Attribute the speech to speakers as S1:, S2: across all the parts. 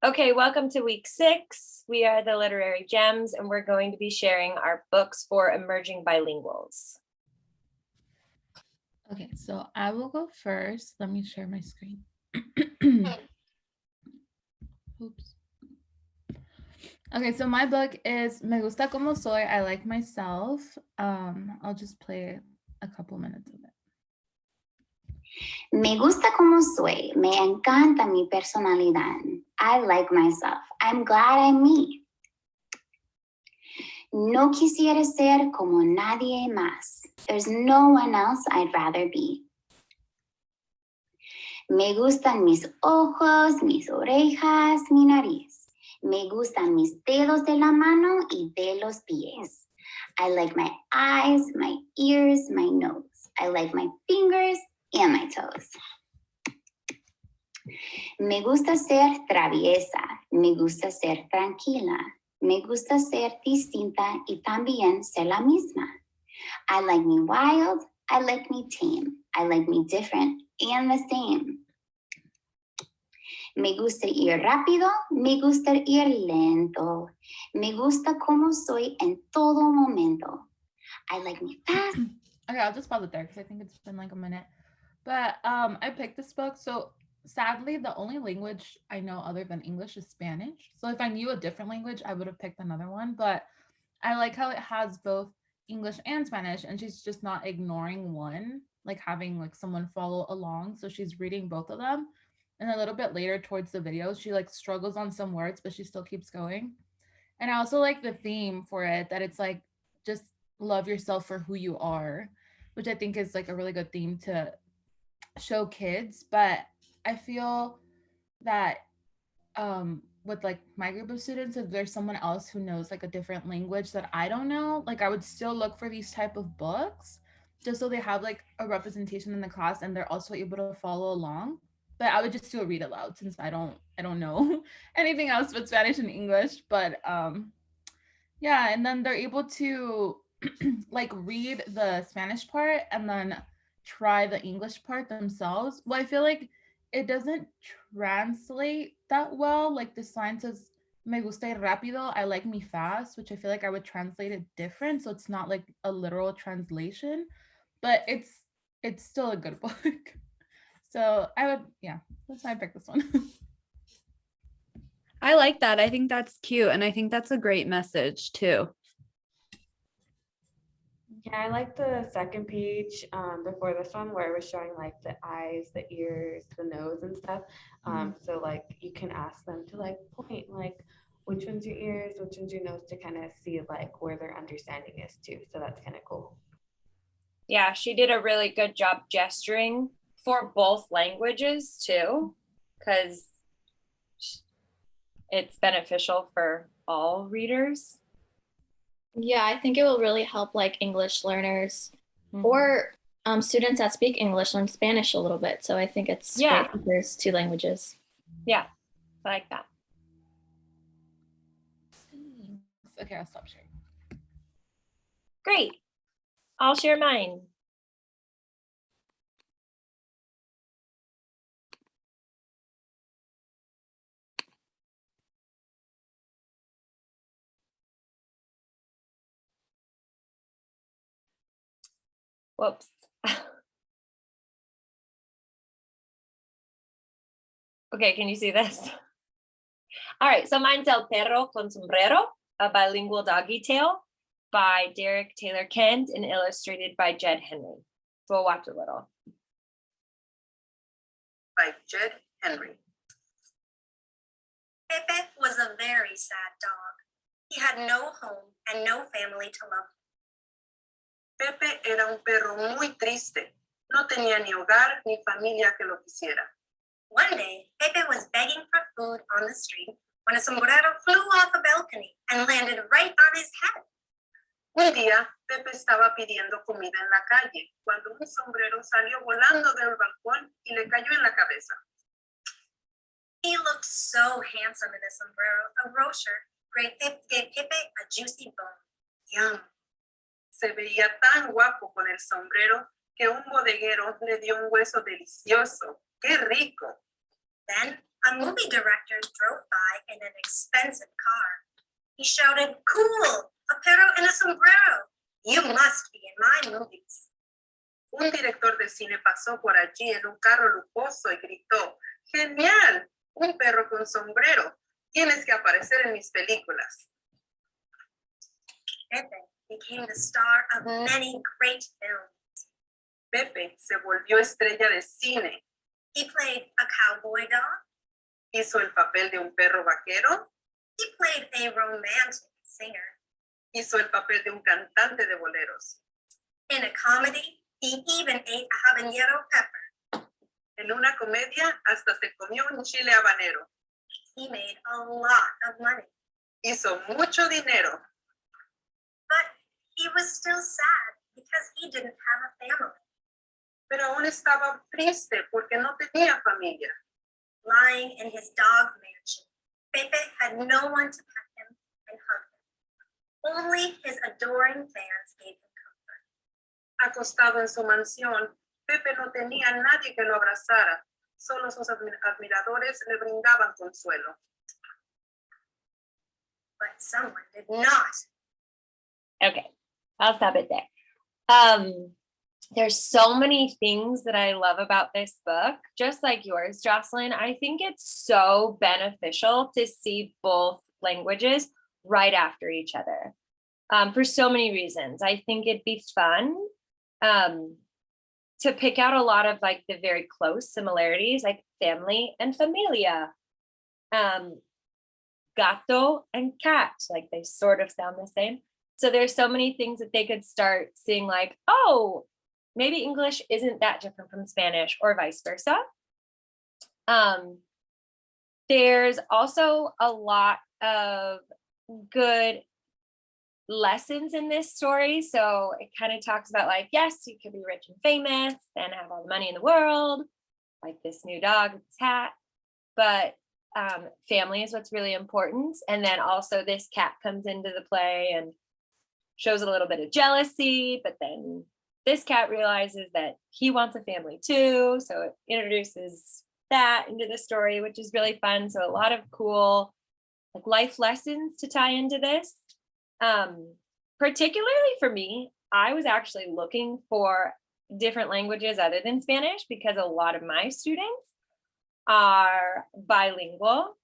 S1: Okay, welcome to week 6. We are the Literary Gems, and we're going to be sharing our books for emerging bilinguals.
S2: Okay, so I will go first. Let me share my screen. Oops. Okay, so my book is Me Gusta Como Soy, I Like Myself. I'll just play a couple minutes of it.
S3: Me gusta como soy. Me encanta mi personalidad. I like myself. I'm glad I'm me. No quisiera ser como nadie más. There's no one else I'd rather be. Me gustan mis ojos, mis orejas, mi nariz. Me gustan mis dedos de la mano y de los pies. I like my eyes, my ears, my nose. I like my fingers and my toes. Me gusta ser traviesa. Me gusta ser tranquila. Me gusta ser distinta y también ser la misma. I like me wild. I like me tame. I like me different and the same. Me gusta ir rápido. Me gusta ir lento. Me gusta como soy en todo momento. I like me fast.
S2: Okay, I'll just pause it there because I think it's been like a minute. But I picked this book. So sadly, the only language I know other than English is Spanish. So if I knew a different language, I would have picked another one. But I like how it has both English and Spanish, and she's just not ignoring one, like having like someone follow along. So she's reading both of them. And a little bit later towards the video, she like struggles on some words, but she still keeps going. And I also like the theme for it, that it's like just love yourself for who you are, which I think is like a really good theme to show kids. But I feel that with like my group of students, if there's someone else who knows like a different language that I don't know, like I would still look for these type of books just so they have like a representation in the class and they're also able to follow along. But I would just still read aloud since I don't know anything else but Spanish and English. But yeah, and then they're able to like read the Spanish part and then try the English part themselves. Well, I feel like it doesn't translate that well. Like the sign says, me gusta ir rápido, I like me fast, which I feel like I would translate it different. So it's not like a literal translation, but it's still a good book. So I would, yeah, that's why I picked this one.
S4: I like that. I think that's cute. And I think that's a great message too.
S5: Yeah, I like the second page before this one where it was showing like the eyes, the ears, the nose and stuff. So like you can ask them to like point like which one's your ears, which one's your nose to kind of see like where their understanding is too. So that's kind of cool.
S1: Yeah, she did a really good job gesturing for both languages too, because it's beneficial for all readers.
S6: Yeah, I think it will really help like English learners or students that speak English learn Spanish a little bit. So I think it's great if there's 2 languages.
S1: Yeah, I like that.
S2: Okay, I'll stop sharing.
S1: Great. I'll share mine. Whoops. Okay, can you see this? All right, so mine's El Perro con Sombrero, a bilingual doggy tale by Derek Taylor Kent and illustrated by Jed Henry. So we'll watch a little.
S7: By Jed Henry.
S8: Pepe was a very sad dog. He had no home and no family to love him.
S7: Pepe era un perro muy triste. No tenía ni hogar ni familia que lo quisiera.
S8: One day, Pepe was begging for food on the street when a sombrero flew off a balcony and landed right on his head.
S7: Un día, Pepe estaba pidiendo comida en la calle cuando un sombrero salió volando del balcón y le cayó en la cabeza.
S8: He looked so handsome in the sombrero, the grocer gave Pepe a juicy bone. Yum.
S7: Se veía tan guapo con el sombrero que un bodeguero le dio un hueso delicioso. ¡Qué rico!
S8: Then a movie director drove by in an expensive car. He shouted, "Cool! A perro and a sombrero! You must be in my movies."
S7: Un director de cine pasó por allí en un carro lujoso y gritó, ¡genial! Un perro con sombrero. Tienes que aparecer en mis películas.
S8: Pepe became the star of many great films.
S7: Pepe se volvió estrella de cine.
S8: He played a cowboy dog.
S7: Hizo el papel de un perro vaquero.
S8: He played a romantic singer.
S7: Hizo el papel de un cantante de boleros.
S8: In a comedy, he even ate a habanero pepper.
S7: En una comedia hasta se comió un chile habanero.
S8: He made a lot of money,
S7: Hizo mucho dinero,
S8: but he was still sad because he didn't have a family.
S7: pero aún estaba triste porque no tenía familia.
S8: Lying in his dog mansion, Pepe had no one to pet him and hug him. Only his adoring fans gave him comfort.
S7: Acostado en su mansión, Pepe no tenía a nadie que lo abrazara. Solo sus admiradores le brindaban consuelo.
S8: But someone did not.
S1: Okay, I'll stop it there. There's so many things that I love about this book, just like yours, Jocelyn. I think it's so beneficial to see both languages right after each other for so many reasons. I think it'd be fun to pick out a lot of like the very close similarities, like family and familia, gato and cat, like they sort of sound the same. So there's so many things that they could start seeing like, oh, maybe English isn't that different from Spanish or vice versa. There's also a lot of good lessons in this story. So it kind of talks about like, yes, you could be rich and famous and have all the money in the world, like this new dog with this hat, but family is what's really important. And then also this cat comes into the play and shows a little bit of jealousy, but then this cat realizes that he wants a family too. So it introduces that into the story, which is really fun. So a lot of cool like life lessons to tie into this. Particularly for me, I was actually looking for different languages other than Spanish because a lot of my students are bilingual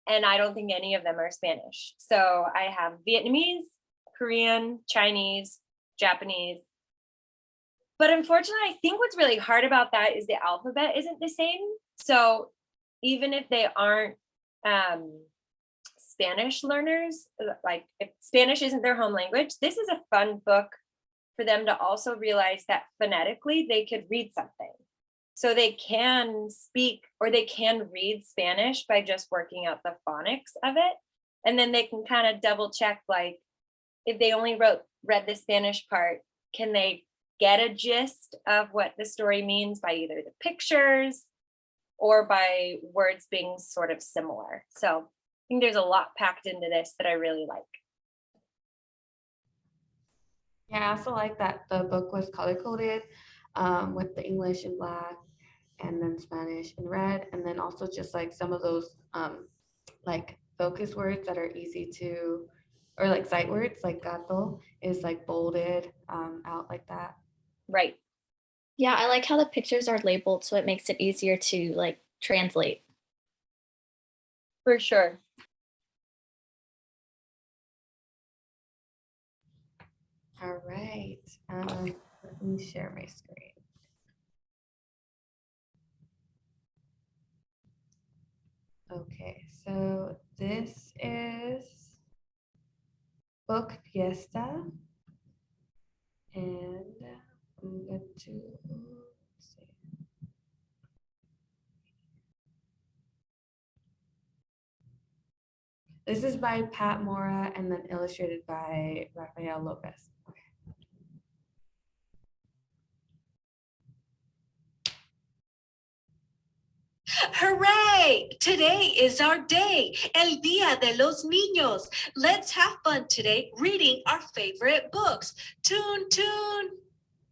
S1: and I don't think any of them are Spanish. So I have Vietnamese, Korean, Chinese, Japanese. But unfortunately, I think what's really hard about that is the alphabet isn't the same. So even if they aren't Spanish learners, like if Spanish isn't their home language, this is a fun book for them to also realize that phonetically they could read something. So they can speak or they can read Spanish by just working out the phonics of it. And then they can kind of double check, like if they only read the Spanish part, can they get a gist of what the story means by either the pictures or by words being sort of similar. So I think there's a lot packed into this that I really like.
S5: Yeah, I also like that the book was color coded with the English in black and then Spanish in red. And then also just like some of those like focus words that are easy to, or like sight words like gato is like bolded out like that.
S1: Right.
S6: Yeah, I like how the pictures are labeled so it makes it easier to like translate.
S1: For sure.
S5: All right, let me share my screen. Okay, so this is Book Fiesta, and I'm going to see. This is by Pat Mora and then illustrated by Rafael Lopez. Okay.
S9: Hooray! Today is our day, El Día de los Niños. Let's have fun today reading our favorite books. Toon, toon.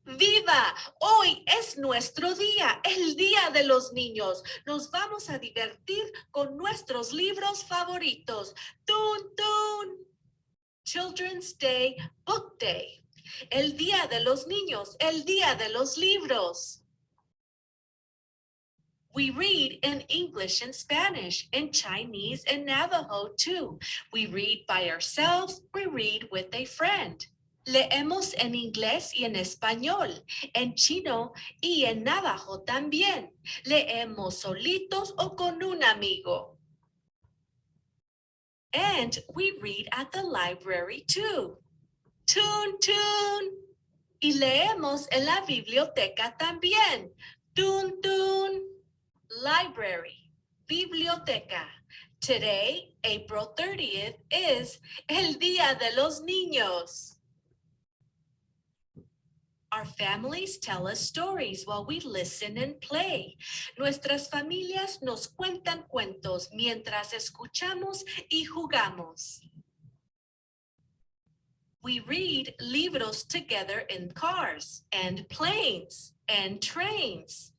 S9: ¡Viva! Hoy es nuestro día, el Día de los Niños. Nos vamos a divertir con nuestros libros favoritos. ¡Tun, tun! Children's Day, Book Day. El Día de los Niños, el Día de los Libros. We read in English and Spanish, in Chinese and Navajo too. We read by ourselves, we read with a friend. Leemos en inglés y en español, en chino y en navajo también. Leemos solitos o con un amigo. And we read at the library too. Tun, tun. Y leemos en la biblioteca también. Tun, tun. Library, biblioteca. Today, April 30th, is el Día de los Niños. Our families tell us stories while we listen and play. Nuestras familias nos cuentan cuentos mientras escuchamos y jugamos. We read libros together in cars and planes and trains.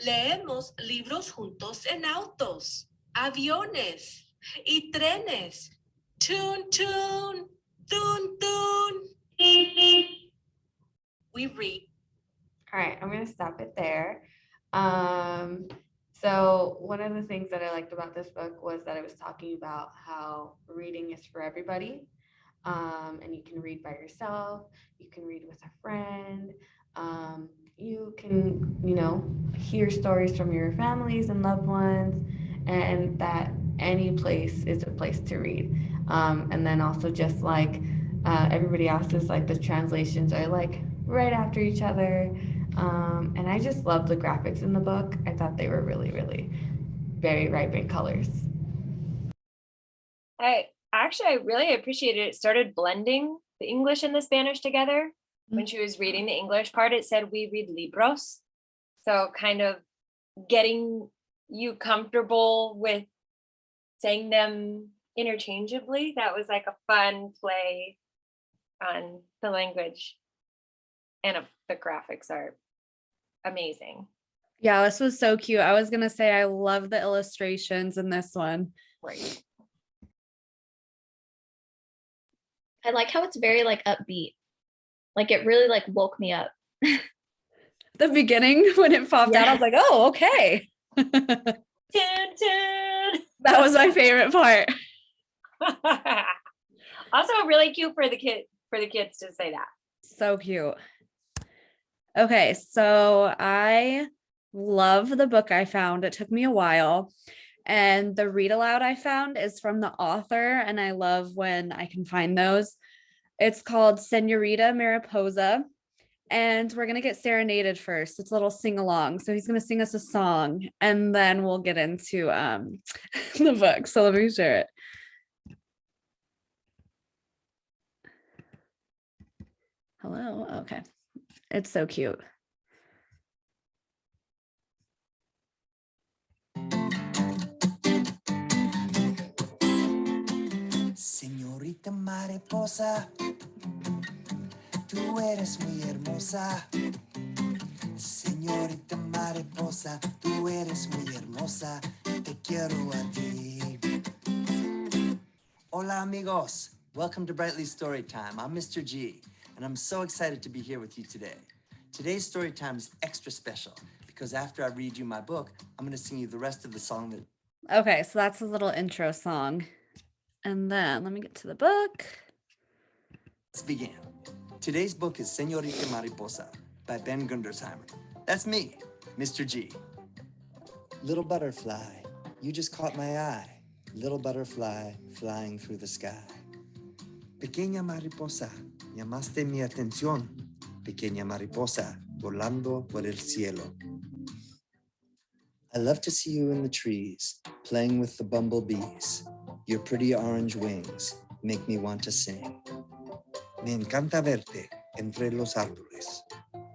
S9: Leemos libros juntos en autos, aviones y trenes. Tun, tun, tun, tun. We read.
S5: All right, I'm going to stop it there. So one of the things that I liked about this book was that it was talking about how reading is for everybody. And you can read by yourself, you can read with a friend, you can, hear stories from your families and loved ones, and that any place is a place to read. And then also just like everybody else's, like the translations are like right after each other. And I just love the graphics in the book. I thought they were really, really very vibrant colors.
S1: I really appreciated it. Started blending the English and the Spanish together. When she was reading the English part, it said we read libros. So kind of getting you comfortable with saying them interchangeably. That was like a fun play on the language. And the graphics are amazing.
S4: Yeah, this was so cute. I was going to say, I love the illustrations in this one.
S1: Right.
S6: I like how it's very like upbeat. Like it really like woke me up.
S4: The beginning when it popped out, I was like, oh, okay.
S1: Dun, dun.
S4: That was my favorite part.
S1: Also really cute for the kids to say that.
S4: So cute. Okay, so I love the book I found. It took me a while. And the read aloud I found is from the author, and I love when I can find those. It's called Senorita Mariposa, and we're going to get serenaded first. It's a little sing along. So he's going to sing us a song, and then we'll get into the book. So let me share it. Hello. Okay. It's so cute.
S10: Señorita mariposa, tú eres muy hermosa. Señorita mariposa, tú eres muy hermosa. Te quiero a ti. Hola amigos, welcome to Brightly Storytime. I'm Mr. G, and I'm so excited to be here with you today. Today's story time is extra special because after I read you my book, I'm going to sing you the rest of the song.
S4: Okay, so that's a little intro song. And then let me get to the book.
S10: Let's begin. Today's book is Señorita Mariposa by Ben Gundersheimer. That's me, Mr. G. Little butterfly, you just caught my eye. Little butterfly flying through the sky. Pequeña mariposa, llamaste mi atención. Pequeña mariposa, volando por el cielo. I love to see you in the trees, playing with the bumblebees. Your pretty orange wings make me want to sing. Me encanta verte entre los árboles,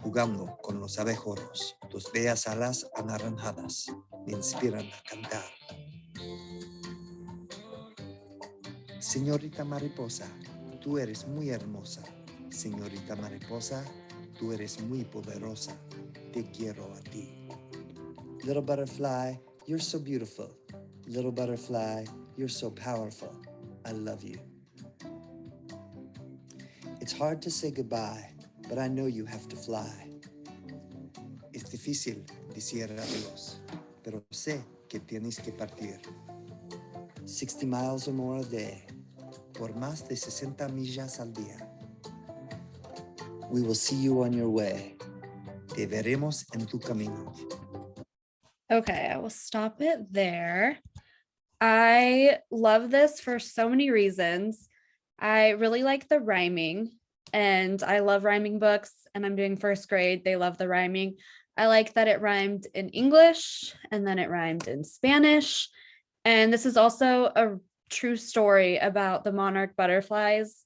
S10: jugando con los abejorros. Tus bellas alas anaranjadas me inspiran a cantar. Señorita mariposa, tú eres muy hermosa. Señorita mariposa, Tú eres muy poderosa. Te quiero a ti. Little butterfly, you're so beautiful. Little butterfly, you're so powerful. I love you. It's hard to say goodbye, but I know you have to fly. Es difícil decir adiós, pero sé que tienes que partir. 60 miles or more a day, por más de 60 millas al día. We will see you on your way. Te veremos en tu camino.
S4: Okay, I will stop it there. I love this for so many reasons. I really like the rhyming, and I love rhyming books, and I'm doing first grade. They love the rhyming. I like that it rhymed in English and then it rhymed in Spanish. And this is also a true story about the monarch butterflies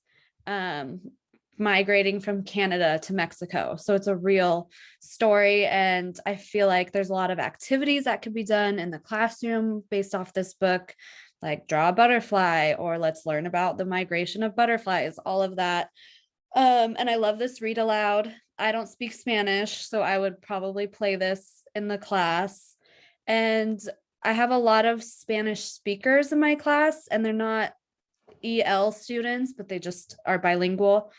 S4: migrating from Canada to Mexico. So it's a real story. And I feel like there's a lot of activities that could be done in the classroom based off this book, like draw a butterfly, or let's learn about the migration of butterflies, all of that. And I love this read aloud. I don't speak Spanish, so I would probably play this in the class. And I have a lot of Spanish speakers in my class, and they're not EL students, but they just are bilingual.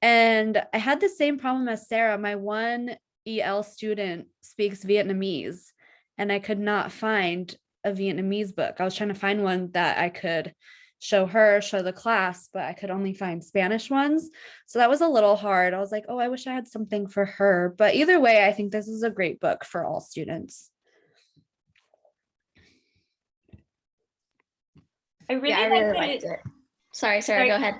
S4: And I had the same problem as Sarah. My one EL student speaks Vietnamese, and I could not find a Vietnamese book. I was trying to find one that I could show her, show the class, but I could only find Spanish ones. So that was a little hard. I was like, oh, I wish I had something for her. But either way, I think this is a great book for all students.
S1: I really,
S6: Yeah, I really liked it. Sorry, Sarah, go ahead.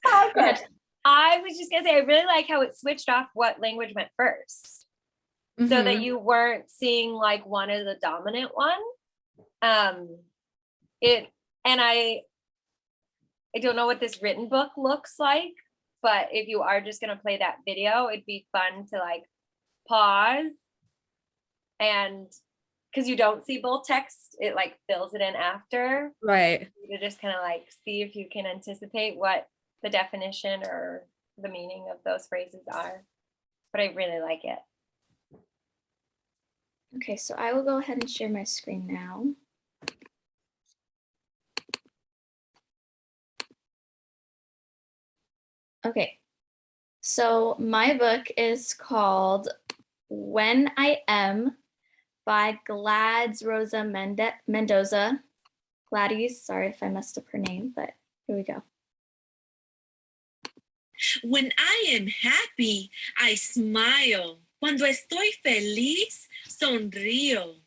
S1: Oh,
S6: Go ahead.
S1: I was just gonna say, I really like how it switched off what language went first, so that you weren't seeing like one as the dominant one. I don't know what this written book looks like, but if you are just gonna play that video, it'd be fun to like pause, and because you don't see bold text, it like fills it in after.
S4: Right.
S1: To just kind of like see if you can anticipate what the definition or the meaning of those phrases are. But I really like it.
S6: Okay, so I will go ahead and share my screen now. Okay, so my book is called When I Am by Gladys Rosa Mendoza. Gladys, sorry if I messed up her name, but here we go.
S9: When I am happy, I smile. Cuando estoy feliz, sonrío.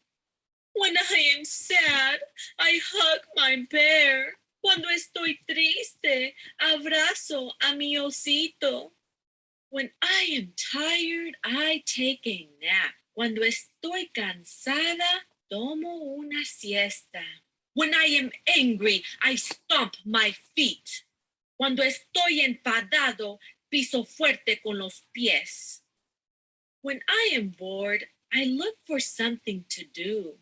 S9: When I am sad, I hug my bear. Cuando estoy triste, abrazo a mi osito. When I am tired, I take a nap. Cuando estoy cansada, tomo una siesta. When I am angry, I stomp my feet. Cuando estoy enfadado, piso fuerte con los pies. When I am bored, I look for something to do.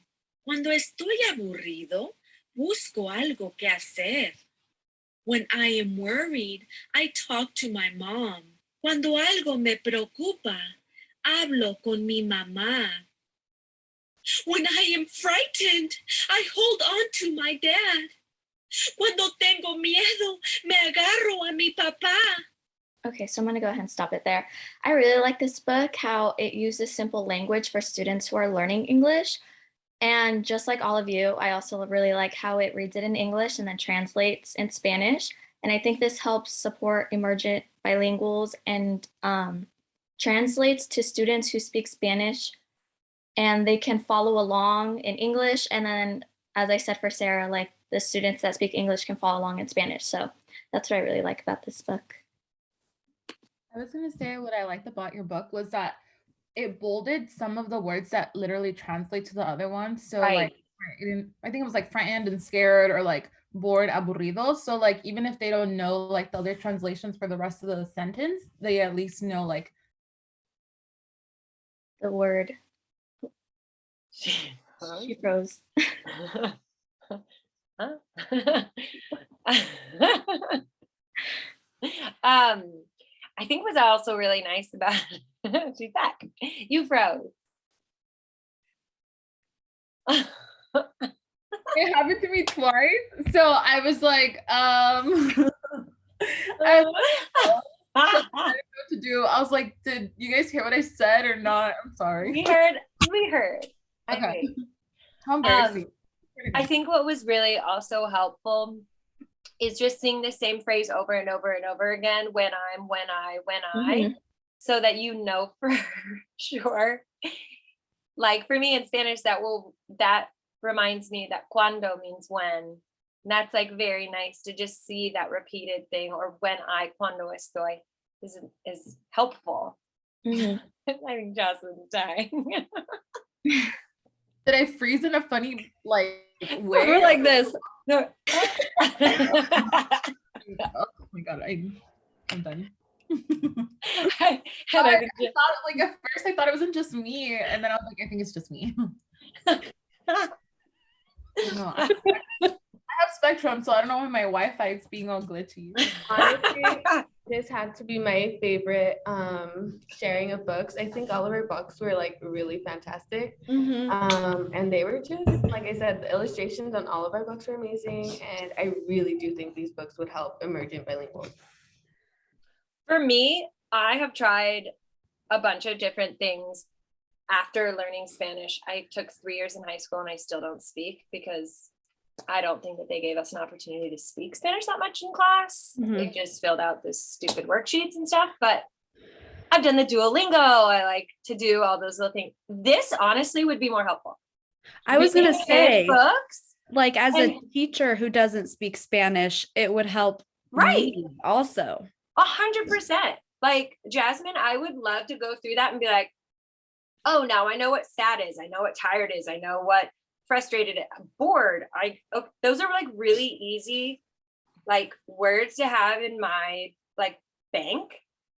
S9: Cuando estoy aburrido, busco algo que hacer. When I am worried, I talk to my mom. Cuando algo me preocupa, hablo con mi mamá. When I am frightened, I hold on to my dad. Cuando tengo miedo, me agarro a mi papá.
S6: Okay, so I'm going to go ahead and stop it there. I really like this book, how it uses simple language for students who are learning English. And just like all of you, I also really like how it reads it in English and then translates in Spanish. And I think this helps support emergent bilinguals and translates to students who speak Spanish, and they can follow along in English. And then, as I said for Sarah, like the students that speak English can follow along in Spanish. So that's what I really like about this book.
S2: I was going to say what I liked about your book was that it bolded some of the words that literally translate to the other ones. So like, I think it was like frightened and scared, or like bored, aburrido. So like, even if they don't know like the other translations for the rest of the sentence, they at least know like
S6: the word. She froze.
S1: I think was also really nice about she's back. You froze.
S2: It happened to me twice. So I was like, I don't know what to do. I was like, did you guys hear what I said or not? I'm sorry.
S1: We heard. I
S2: Okay.
S1: agree.
S2: How embarrassing.
S1: I think what was really also helpful is just seeing the same phrase over and over and over again, when I, so that you know for sure. Like for me in Spanish, that reminds me that cuando means when. And that's like very nice to just see that repeated thing, or cuando estoy is helpful. I think Jocelyn's dying.
S2: Did I freeze in a funny like way?
S4: We're like this.
S1: No.
S2: Oh my god, I'm done.
S1: I
S2: thought, like at first I thought it wasn't just me, and then I was like, I think it's just me. No, I have Spectrum, so I don't know why my Wi-Fi is being all glitchy.
S5: Honestly, this had to be my favorite sharing of books. I think all of our books were like really fantastic. And they were just, like I said, the illustrations on all of our books were amazing. And I really do think these books would help emergent bilinguals.
S1: For me, I have tried a bunch of different things after learning Spanish. I took 3 years in high school and I still don't speak because I don't think that they gave us an opportunity to speak Spanish that much in class. They just filled out this stupid worksheets and stuff, but I've done the Duolingo. I like to do all those little things. This honestly would be more helpful.
S4: I was going to say,
S1: books,
S4: like as a teacher who doesn't speak Spanish, it would help me also.
S1: 100%. Like Jasmine, I would love to go through that and be like, oh, now I know what sad is. I know what tired is. I know what frustrated, bored. Those are like really easy like words to have in my like bank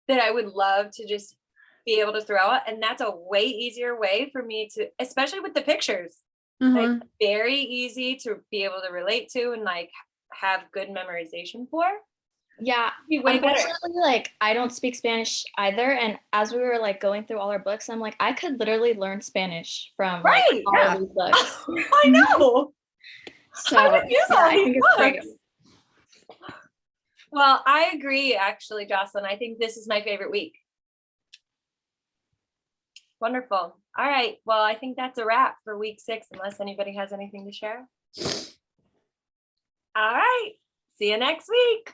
S1: that I would love to just be able to throw out. And that's a way easier way for me to, especially with the pictures, like very easy to be able to relate to and like have good memorization for.
S6: Yeah, unfortunately, like I don't speak Spanish either. And as we were like going through all our books, I'm like, I could literally learn Spanish from like, all of these books.
S1: I know.
S6: So
S1: I would use all
S6: I
S1: these
S6: think it's great.
S1: books. Well, I agree, actually, Jocelyn. I think this is my favorite week. Wonderful. All right. Well, I think that's a wrap for week 6, unless anybody has anything to share. All right. See you next week.